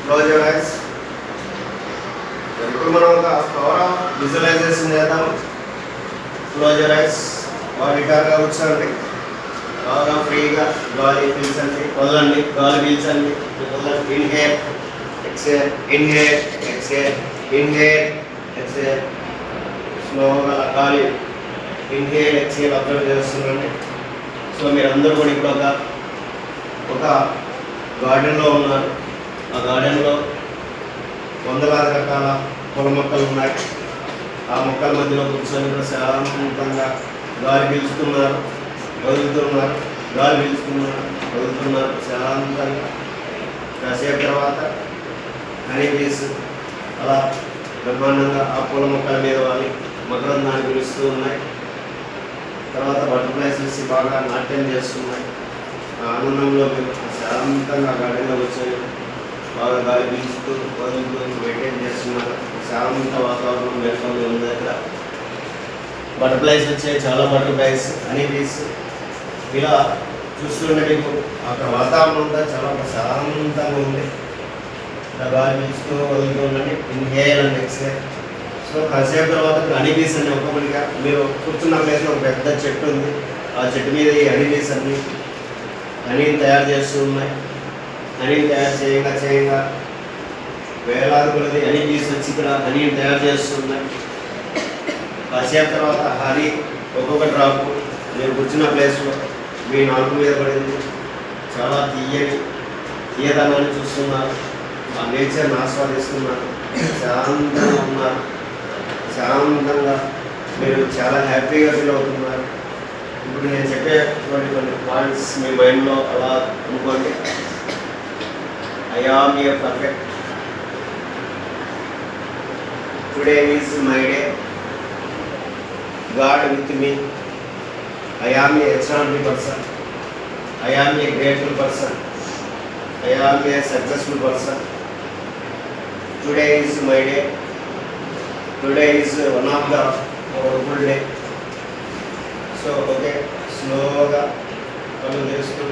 Close your eyes. ఇప్పుడు మనం ఒక పవర్ ఆఫ్ విజువలైజేషన్ చేద్దాము. Close your eyes. నిటారుగా కూర్చోండి. బాగా ఫ్రీగా గాలి పీల్చండి, వదలండి. గాలి పీల్చండి, వదలండి. Inhale exhale, inhale exhale, inhale exhale. స్లోగా గాలి ఇన్హేల్ ఎక్సేల్ అబ్జర్వ్ చేస్తుండండి. సో మీరందరూ కూడా ఇప్పుడు ఒక గార్డెన్లో ఉన్నారు. ఆ గార్డెన్లో వందలాది రకాల పూల మొక్కలు ఉన్నాయి. ఆ మొక్కల మధ్యలో కూర్చొని కూడా శాంతంగా గాలి పీల్చుతున్నారు, వదులుతున్నారు, గాలి పీల్చుతున్నారు, వదులుతున్నారు శాంతంగా. కాసేపు తర్వాత హనీ బీస్ అలా బ్రహ్మాండంగా ఆ పూల మొక్కల మీద వాళ్ళు మకరందాన్ని పిలుస్తూ ఉన్నాయి. తర్వాత బటర్ఫ్లైస్ వచ్చి బాగా నాట్యం చేస్తున్నాయి. ఆ ఆనందంలో మేము శాంతంగా గార్డెన్లో వచ్చాము. బాగా గాలి పీల్చుతూ వదులుతూ మెయింటైన్ చేస్తున్నారు. శాంత వాతావరణం నెలకొని ఉంది. అక్కడ బటర్ఫ్లైస్ వచ్చాయి, చాలా బటర్ఫ్లైస్, హనీ బీస్. ఇలా చూస్తుంటే మీకు అక్కడ వాతావరణం అంతా చాలా శాంతంగా ఉంది. ఇలా గాలి పీల్చుతూ వదులుతూ ఉండండి. Inhale and exhale. సో కాసేపు తర్వాత హనీ బీస్ అన్ని ఒక్కొక్కటిగా మీరు కూర్చున్న ప్లేస్లో ఒక పెద్ద చెట్టు ఉంది. ఆ చెట్టు మీద ఈ హనీ బీస్ అన్ని హనీని తయారు చేస్తూ ఉన్నాయి. హనీని తయారు చేయంగా వేలాది కొలది హనీ బీస్ వచ్చి ఇక్కడ హనీని తయారు చేస్తున్నాయి. కాసేపు తర్వాత హనీ ఒక్కొక్క డ్రాప్ మీరు కూర్చున్న ప్లేస్లో మీ నాలుగు మీద పడింది. చాలా తీయదనాన్ని చూస్తున్నారు. ఆ నేచర్ని ఆస్వాదిస్తున్నారు. శాంతంగా ఉన్నారు. శాంతంగా మీరు చాలా హ్యాపీగా ఫీల్ అవుతున్నారు. ఇప్పుడు నేను చెప్పేటువంటి పాయింట్స్ మీ మైండ్లో అలా అనుకోండి. I am your perfect. Today is my day. God with me. I am a extraordinary person. I am a grateful person. I am a successful person. Today is my day. Today is one of the wonderful day. So okay, slowగా కళ్ళు తెరుస్తూ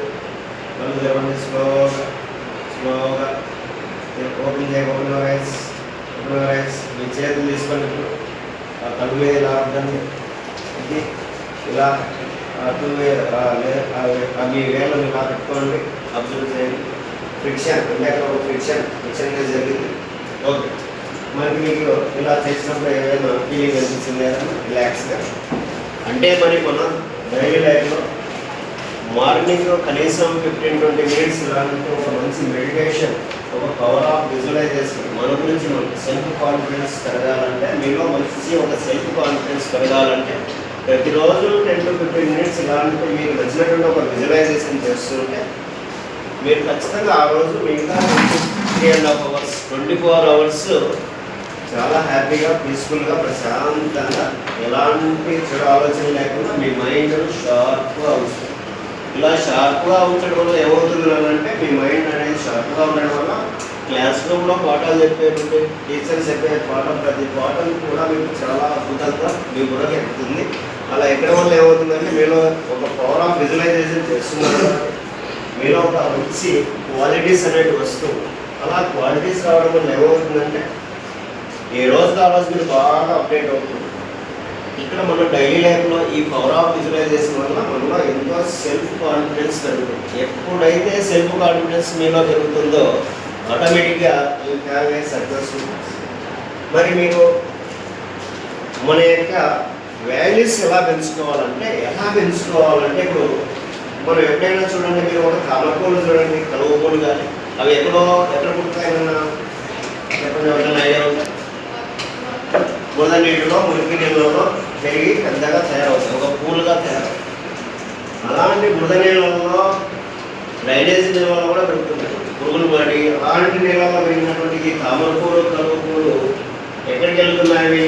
కళ్ళు తెరవండి. స్లోగా open your eyes. మీ చేతులు తీసుకోండి. ఆ కళ్ళు మీద ఇలా అర్థండి. ఇది ఇలా అటు మీ వేళ్ళు ఇలా పెట్టుకోండి. అబ్జర్వ్ చేయండి. ఫ్రిక్షన్ అంటే అక్కడ ఫ్రిక్షన్ అనేది జరిగింది. ఓకే, మరి మీకు ఇలా చేసినప్పుడు ఏదైనా ఫీలింగ్ అనిపించింది కదా రిలాక్స్గా? అంటే మరి మనం డైలీ లైఫ్లో మార్నింగ్ కనీసం 15-20 మినిట్స్ ఇలాంటి ఒక మంచి మెడిటేషన్, ఒక పవర్ ఆఫ్ విజువలైజేషన్, మన గురించి మనకు సెల్ఫ్ కాన్ఫిడెన్స్ పెరగాలంటే, మీలో మంచి ఒక సెల్ఫ్ కాన్ఫిడెన్స్ పెరగాలంటే ప్రతిరోజు 10-15 మినిట్స్ ఇలాంటి మీకు నచ్చినటువంటి ఒక విజువలైజేషన్ చేస్తుంటే మీరు ఖచ్చితంగా ఆ రోజు మిగతా 3.5 అవర్స్ 24 అవర్స్ చాలా హ్యాపీగా, పీస్ఫుల్గా, ప్రశాంతంగా, ఎలాంటి చెడు ఆలోచన లేకుండా మీ మైండ్ షార్ప్గా ఉంచుతుంది. ఇలా షార్ప్గా ఉంచడం వల్ల ఏమవుతుంది అంటే మీ మైండ్ అనేది షార్ప్గా ఉండడం వల్ల క్లాస్లో కూడా పాఠాలు చెప్పేటువంటి టీచర్స్ చెప్పే ప్రతి పాఠం కూడా మీకు చాలా అద్భుతంగా మీ బుర్రకి ఎక్కుతుంది. అలా ఎక్కడం వల్ల ఏమవుతుందంటే మీలో ఒక పవర్ ఆఫ్ విజువలైజేషన్ చేస్తున్నారు. మీలో ఒక మంచి క్వాలిటీస్ అనేవి వస్తువు. అలా క్వాలిటీస్ రావడం వల్ల ఏమవుతుందంటే ఈ రోజుకి ఆ రోజు మీరు బాగా అప్డేట్ అవుతుంది. ఇక్కడ మన డైలీ లైఫ్లో ఈ పవర్ ఆఫ్ విజువలైజేషన్ వల్ల మనలో ఎంతో సెల్ఫ్ కాన్ఫిడెన్స్ పెరుగుతుంది. ఎప్పుడైతే సెల్ఫ్ కాన్ఫిడెన్స్ మీలో పెరుగుతుందో ఆటోమేటిక్గా యూ హ్యావ్ ఏ సక్సెస్ఫుల్. మరి మీరు మన యొక్క వాల్యూస్ ఎలా పెంచుకోవాలంటే ఇప్పుడు మనం ఎప్పుడైనా చూడండి, మీరు ఒక తామరపూలు చూడండి, కలువ పూలు కానీ అవి ఎక్కడ పుట్టుతాయన్నా చెప్పండి, ఎవరైనా ఐడియా ఉందా? బురద నీటిలో, మురికి నీళ్ళలో పెరిగి పెద్దగా తయారవుతాయి, ఒక పూలుగా తయారవుతాయి. అలాంటి బురద నీళ్ళలో డ్రైనేజీ నీళ్ళలో కూడా పెరుగుతున్నాయి పురుగులు పడి. అలాంటి నీళ్ళలో పెరిగినటువంటి ఈ తామరపూలు, కలువ పూలు ఎక్కడికి వెళ్తున్నాయి?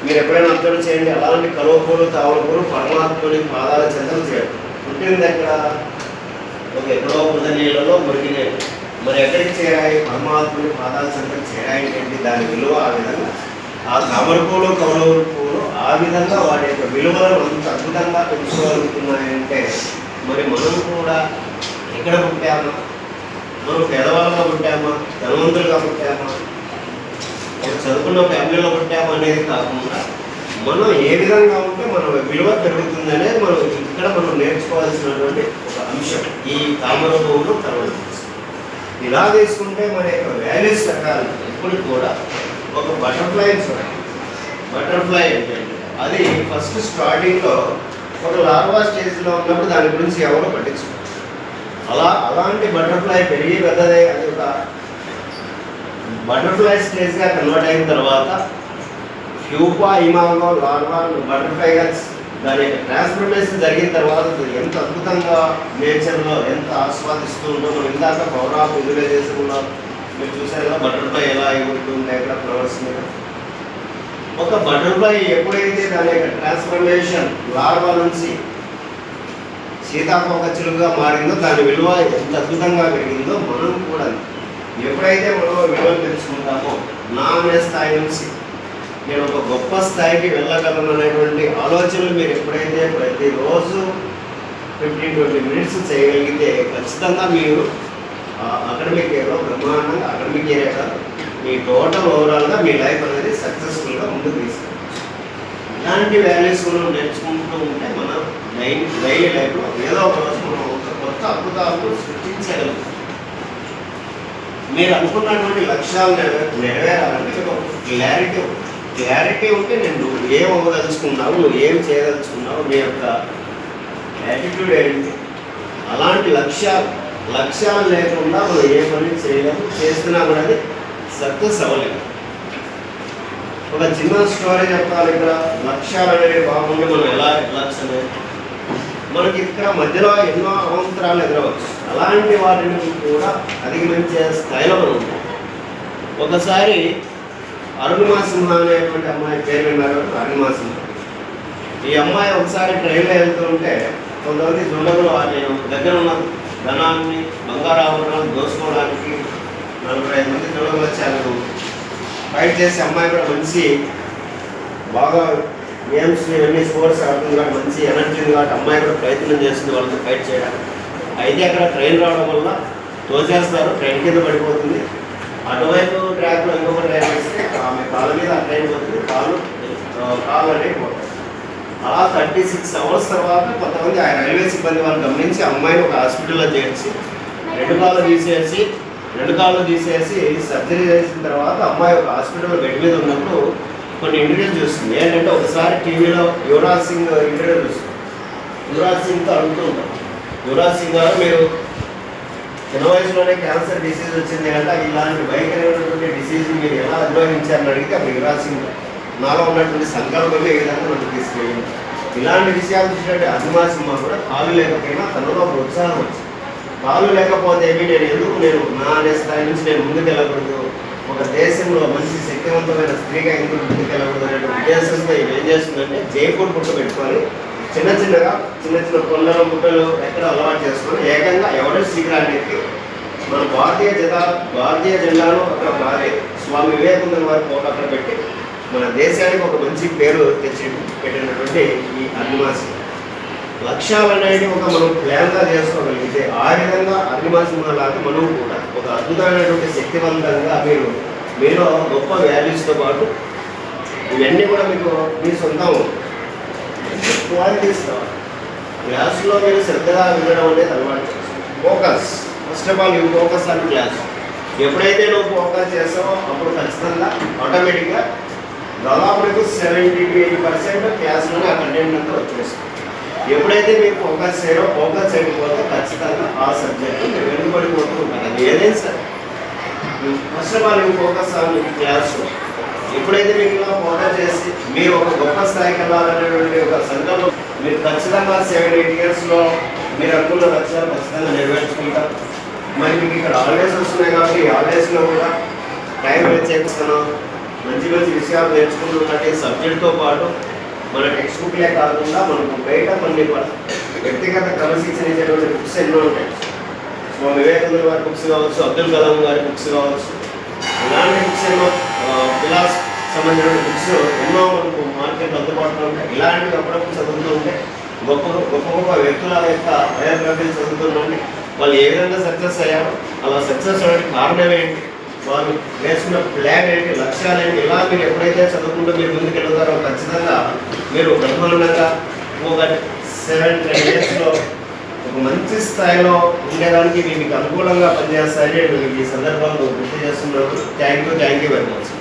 మీరు ఎప్పుడైనా అబ్జర్వ్ చేయండి. అలాంటి కలువ పూలు, తామరపూలు పరమాత్మని పాదాల చెంతలు చేయడం పుట్టింది ఎక్కడ? ఒక ఎక్కడో బురద నీళ్ళలో, మురికి నీళ్ళు. మరి ఎక్కడికి చేరాయి? పరమాత్మని పాదాల చెంతలు చేరాయి. ఏంటి దాని విలువ? ఆ విధంగా ఆ తామరపూలు, కలువ పూలు ఆ విధంగా వాటి యొక్క విలువలను అంత అద్భుతంగా పెంచుకోగలుగుతున్నాయంటే మరి మనం కూడా ఎక్కడ పుట్టాము? మనం పేదవాళ్ళగా పుట్టామా, ధనవంతులుగా పుట్టామా, చదువుకున్న ఫ్యామిలీలో పుట్టామా అనేది కాకుండా మనం ఏ విధంగా ఉంటే మన విలువ పెరుగుతుంది అనేది మనం ఇక్కడ మనం నేర్చుకోవాల్సినటువంటి ఒక అంశం ఈ కామరూపంలో కలవడం. ఇలా తీసుకుంటే మన యొక్క వాల్యూస్ రకాలు ఇప్పుడు కూడా ఒక బటర్ఫ్లై ఏంటంటే అది ఫస్ట్ స్టార్టింగ్లో ఒక లార్వా స్టేజ్లో ఉన్నప్పుడు దాని గురించి ఎవరు పట్టించుకోరు. అలాంటి బటర్ఫ్లై పెరిగి పెద్దదే అది ఒక బటర్ఫ్లై స్టేజ్గా కన్వర్ట్ అయిన తర్వాత హ్యూపా ఇమాగో లార్వా బటర్ఫ్లైగా దాని ట్రాన్స్ఫర్మేషన్ జరిగిన తర్వాత ఎంత అద్భుతంగా నేచర్లో ఎంత ఆస్వాదిస్తూ ఉందో. మనం ఇందాక పవర్ ఆఫ్ విజువలైజేషన్లో మీరు చూసారు కదా బటర్ఫ్లై ఎలా ఎగురుతుంది ఎక్కడ ఫ్లవర్స్ మీద. ఒక బటర్ఫ్లై ఎప్పుడైతే దాని యొక్క ట్రాన్స్ఫర్మేషన్ లార్వా నుంచి సీతాకోకచిలుకగా మారిందో దాని విలువ ఎంత అద్భుతంగా పెరిగిందో మనం కూడా ఎప్పుడైతే మనం విలువలు తెలుసుకుంటామో నా అనే స్థాయి నుంచి నేను ఒక గొప్ప స్థాయికి వెళ్ళగలను అనేటువంటి ఆలోచనలు మీరు ఎప్పుడైతే ప్రతిరోజు 15-20 మినిట్స్ చేయగలిగితే ఖచ్చితంగా మీరు అకాడమిక్ ఇయర్లో బ్రహ్మాండంగా అకాడమిక్ ఇయర్ కాదు మీ టోటల్ ఓవరాల్గా మీ లైఫ్ అనేది సక్సెస్ఫుల్గా ముందుకు తీసుకెళ్ళచ్చు. ఇలాంటి వాల్యూస్ మనం నేర్చుకుంటూ ఉంటే మన డైలీ లైఫ్లో ఏదో ఒక రోజు మనం ఒక కొత్త అద్భుతాలను సృష్టించగలం. మీరు అనుకున్నటువంటి లక్ష్యాలు నెరవేరాలంటే మీకు క్లారిటీ ఉంటే నువ్వు ఏం అవ్వదలుచుకున్నావు, నువ్వు ఏం చేయదలుచుకున్నావు, నీ యొక్క యాటిట్యూడ్ ఏంటి. అలాంటి లక్ష్యాలు లేకుండా మనం ఏ పని చేయలేము, చేస్తున్నా కూడా అది సక్సెస్ అవ్వలేదు. ఒక చిన్న స్టోరీ చెప్తాను. ఇక్కడ లక్ష్యాలు అనేవి బాగుండి మనం ఎలా లక్ష్యమే మనకి ఇక్కడ మధ్యలో ఎన్నో అవంతరాలు ఎదురవచ్చు. అలాంటి వాటిని కూడా అధిగమించే స్థాయిలో మనం ఉంటాం. ఒకసారి అరుణిమా సింహ అనేటువంటి అమ్మాయి పేరు విన్నారు. అరుణిమా సింహ ఈ అమ్మాయి ఒకసారి ట్రైన్లో వెళ్తూ ఉంటే కొంతమంది దుండగులు నేను దగ్గర ఉన్న ధనాన్ని బంగారాభరణాలు దోసుకోవడానికి 45 మంది దుండగులు వచ్చారు. ఫైట్ చేసి అమ్మాయి కూడా మంచి బాగా గేమ్స్ ఇవన్నీ స్పోర్ట్స్ ఆడుతుంది కాబట్టి మంచి ఎనర్జీ ఉంది కాబట్టి అమ్మాయి కూడా ప్రయత్నం చేస్తుంది వాళ్ళతో ఫైట్ చేయడానికి. అయితే అక్కడ ట్రైన్ రావడం వల్ల తోచేస్తారు, ట్రైన్ కింద పడిపోతుంది. అటువైపు ట్రాక్లో ఇంకొక ట్రైన్ వేస్తే ఆమె కాళ్ళ మీద ఆ ట్రైన్ పోతుంది, కాళ్ళు అనేవి పోతాయి. అలా 36 అవర్స్ తర్వాత కొంతమంది ఆ రైల్వే సిబ్బంది వాళ్ళు గమనించి అమ్మాయిని ఒక హాస్పిటల్లో చేర్చి రెండు కాళ్ళు తీసేసి సర్జరీ చేసిన తర్వాత అమ్మాయి ఒక హాస్పిటల్లో బెడ్ మీద ఉన్నప్పుడు కొన్ని ఇంటర్వ్యూస్ చూస్తుంది. ఏంటంటే ఒకసారి టీవీలో యువరాజ్ సింగ్ ఇంటర్వ్యూ చూస్తుంది. యువరాజ్ సింగ్తో అడుగుతూ ఉంటాం, యువరాజ్ సింగ్ గారు మీరు చిన్న వయసులోనే క్యాన్సర్ డిసీజ్ వచ్చింది అంటే ఇలాంటి భయంకరమైనటువంటి డిసీజ్ మీరు ఎలా అధిరోహించారని అడిగితే అప్పుడు యువరాజ్ సింగ్ నాలో ఉన్నటువంటి సంకల్పమే ఏ విధంగా నన్ను తీసుకెళ్ళింది. ఇలాంటి విషయాలు చూసినట్టు అరుణిమా సింహ కూడా కాలు లేకపోయినా తనలో ఒక ఉత్సాహం వచ్చింది. కాలు లేకపోతే నేను నా అనే స్థాయి నుంచి నేను ముందుకు వెళ్ళకూడదు, ఒక దేశంలో మంచి శక్తివంతమైన స్త్రీగా ఎందుకు ముందుకు వెళ్ళకూడదు అనే ఉద్దేశంతో ఏం చేస్తుందంటే జైపూర్ పుట్ట పెట్టుకొని చిన్న కొండల పుట్టలు ఎక్కడ అలవాటు చేసుకొని ఏకంగా ఎవరెస్ట్ శిఖరానికి మన భారతీయ జెండాను అక్కడ స్వామి వివేకానంద వారి ఫోటో అక్కడ పెట్టి మన దేశానికి ఒక మంచి పేరు తెచ్చి పెట్టినటువంటి ఈ అరుణిమా సింహ. లక్ష్యాలు అనేవి ఒక మనం ప్లాన్గా చేసుకోగలిగితే ఆ విధంగా అరుణిమా సింహ లాగా మనం కూడా ఒక అద్భుతమైనటువంటి శక్తివంతంగా మీలో గొప్ప వాల్యూస్తో పాటు ఇవన్నీ కూడా మీకు మీ సొంతం క్వాలిటీస్ కావాలి. క్లాస్లో మీరు శ్రద్ధగా వినడం అనేది అలవాటు చేసుకోవాలి. First of all you focus on class. ఎప్పుడైతే నువ్వు ఫోకస్ చేస్తావో అప్పుడు ఖచ్చితంగా ఆటోమేటిక్గా దాదాపు 70-80% క్లాస్లోనే ఆ కంటెంట్ అంతా వచ్చేస్తుంది. ఎప్పుడైతే మీరు ఫోకస్ చేయకపోతే ఖచ్చితంగా ఆ సబ్జెక్టు మీరు వెనుకబడిపోతూ ఉంటారు. అది ఏదైనా సరే first of all you focus on class. ఎప్పుడైతే మీకు ఇలా ఫోకస్ చేసి మీరు ఒక గొప్ప స్థాయికి వెళ్ళాలనేటువంటి ఒక సంకల్పం మీరు ఖచ్చితంగా 7-8 ఇయర్స్లో మీరు అనుకున్న లక్ష్యాలు ఖచ్చితంగా నెరవేర్చుకుంటారు. మరి మీకు ఇక్కడ హాలిడేస్ వస్తున్నాయి కాబట్టి ఈ హాలిడేస్లో కూడా టైం వేస్ట్ చేస్తున్నాను, మంచి విషయాలు నేర్చుకుంటున్నట్టు సబ్జెక్ట్తో పాటు మన టెక్స్ట్ బుక్లే కాకుండా మనకు బయట కొన్ని వ్యక్తిగత క్రమశిక్షణ ఇచ్చేటువంటి బుక్స్ ఎన్నో ఉంటాయి. స్వామి వివేకానంద గారి బుక్స్ కావచ్చు, అబ్దుల్ కలాం గారి బుక్స్ కావచ్చు, ఇలాంటి బుక్స్ ఎన్నో ఫిలాసఫీ సంబంధించిన బుక్స్ ఎన్నో మనకు మార్కెట్లో అందుబాటులో ఉంటాయి. ఇలాంటివి అప్పుడప్పుడు చదువుతూ ఉంటే గొప్ప వ్యక్తుల యొక్క బయోగ్రఫీలు చదువుతున్నాండి. వాళ్ళు ఏ విధంగా సక్సెస్ అయ్యారో అలా సక్సెస్ అవడానికి కారణం ఏంటి, వాళ్ళు వేసుకున్న ప్లాన్ ఏంటి, లక్ష్యాలు ఏంటి, ఇలా మీరు ఎప్పుడైతే చదువుకుంటూ మీరు ముందుకు వెళ్తారో ఖచ్చితంగా మీరు బ్రహ్మాండంగా ఒక 7-10 ఇయర్స్లో ఒక మంచి స్థాయిలో ఉండేదానికి మీకు అనుకూలంగా పనిచేస్తారని నేను ఈ సందర్భంలో గుర్తు చేస్తున్నాను. Thank you very much.